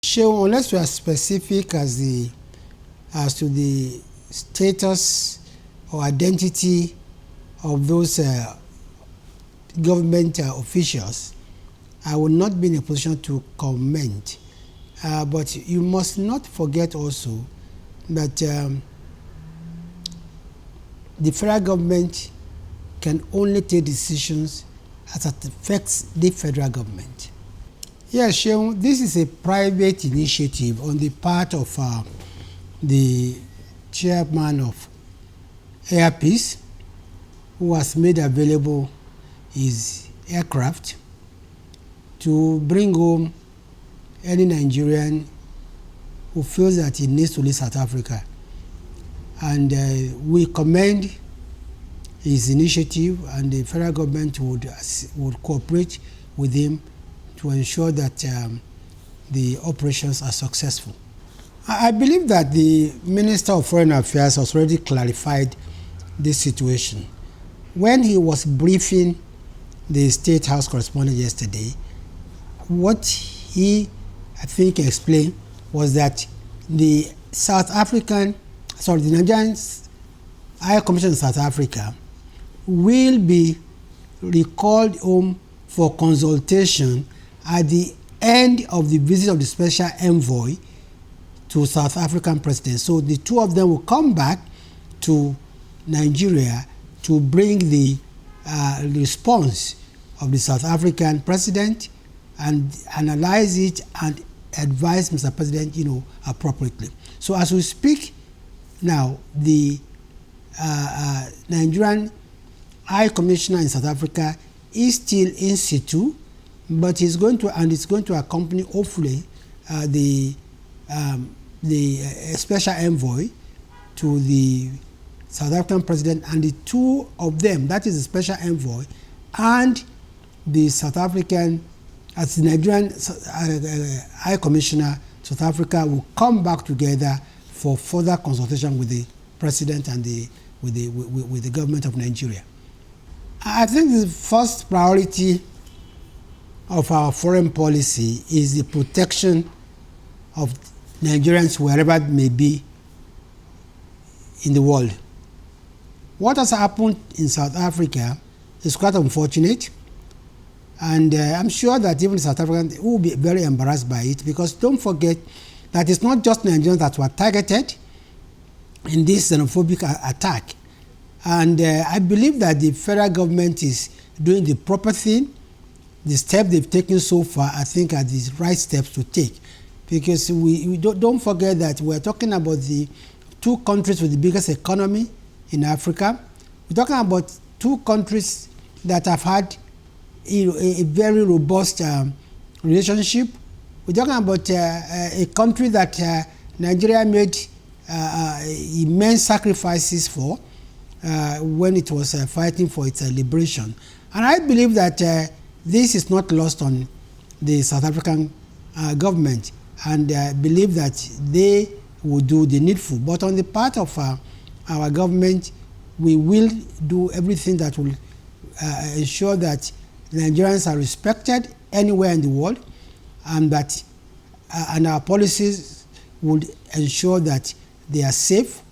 Show unless you are specific as to the status or identity of those government officials, I will not be in a position to comment. But you must not forget also that the federal government can only take decisions as it affects the federal government. Yes, Sheung, this is a private initiative on the part of the chairman of Air Peace, who has made available his aircraft to bring home any Nigerian who feels that he needs to leave South Africa. And we commend his initiative, and the federal government would cooperate with him to ensure that the operations are successful. I believe that the Minister of Foreign Affairs has already clarified this situation. When he was briefing the State House correspondent yesterday, what he, I think, explained was that the Nigerian High Commission in South Africa will be recalled home for consultation at the end of the visit of the special envoy to South African president. So the two of them will come back to Nigeria to bring the response of the South African president and analyze it and advise Mr. President, appropriately. So as we speak now, the Nigerian High Commissioner in South Africa is still in situ, but it's going to accompany, hopefully, the special envoy to the South African president, and the two of them, that is the special envoy and the South African, as the Nigerian High Commissioner, South Africa will come back together for further consultation with the president and with the government of Nigeria. I think the first priority of our foreign policy is the protection of Nigerians wherever it may be in the world. What has happened in South Africa is quite unfortunate, and I'm sure that even South Africans will be very embarrassed by it, because don't forget that it's not just Nigerians that were targeted in this xenophobic attack. And I believe that the federal government is doing the proper thing. The steps they've taken so far, I think, are the right steps to take, because we don't forget that we're talking about the two countries with the biggest economy in Africa. We're talking about two countries that have had a very robust relationship. We're talking about a country that Nigeria made immense sacrifices for when it was fighting for its liberation. And I believe that this is not lost on the South African government, and I believe that they will do the needful. But on the part of our government, we will do everything that will ensure that Nigerians are respected anywhere in the world, and that and our policies would ensure that they are safe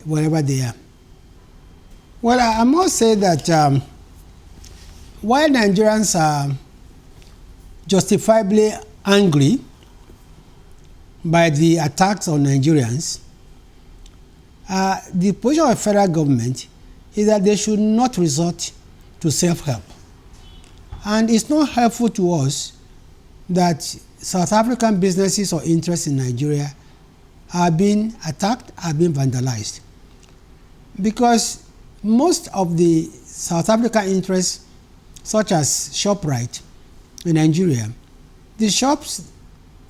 wherever they are. Well, I must say that while Nigerians are justifiably angry by the attacks on Nigerians, the position of the federal government is that they should not resort to self-help. And it's not helpful to us that South African businesses or interests in Nigeria are being attacked, are being vandalized. Because most of the South African interests, such as ShopRite in Nigeria, the shops,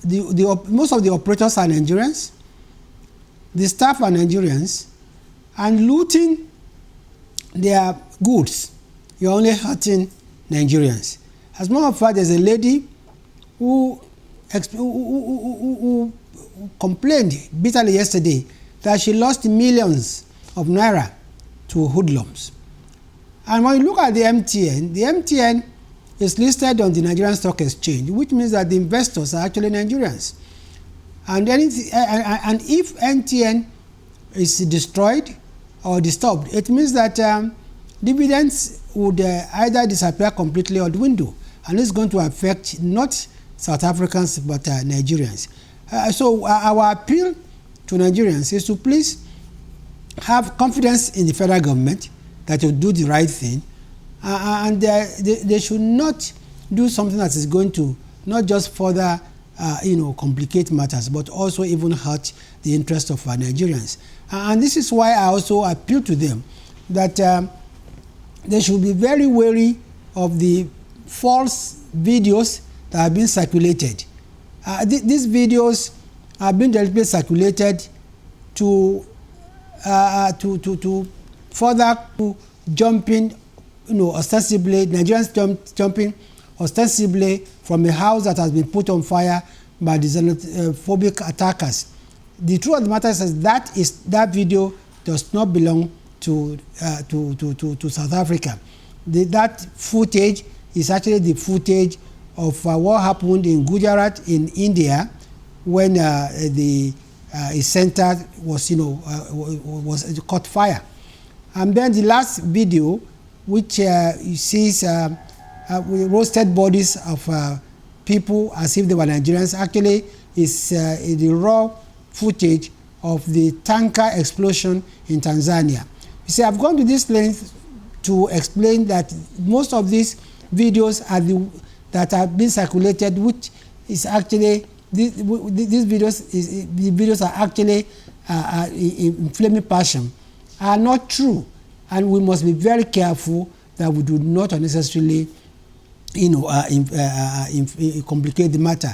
most of the operators are Nigerians, the staff are Nigerians, and looting their goods, you're only hurting Nigerians. As a matter of fact, there's a lady who complained bitterly yesterday that she lost millions of naira to hoodlums. And when you look at the MTN is listed on the Nigerian Stock Exchange, which means that the investors are actually Nigerians. And if NTN is destroyed or disturbed, it means that dividends would either disappear completely or dwindle, and it's going to affect not South Africans but Nigerians. So our appeal to Nigerians is to please have confidence in the federal government that will do the right thing, and they should not do something that is going to not just further complicate matters, but also even hurt the interest of our Nigerians. And this is why I also appeal to them that they should be very wary of the false videos that have been circulated. These videos have been deliberately circulated to further jumping, ostensibly, Nigerians jumping ostensibly from a house that has been put on fire by the xenophobic attackers. The truth of the matter is that video does not belong to South Africa. That footage is actually the footage of what happened in Gujarat in India when the center was caught fire. And then the last video, which sees roasted bodies of people as if they were Nigerians, actually is the raw footage of the tanker explosion in Tanzania. You see, I've gone to this length to explain that most of these videos that have been circulated, which is actually these videos are actually inflaming passion, are not true, and we must be very careful that we do not unnecessarily complicate the matter.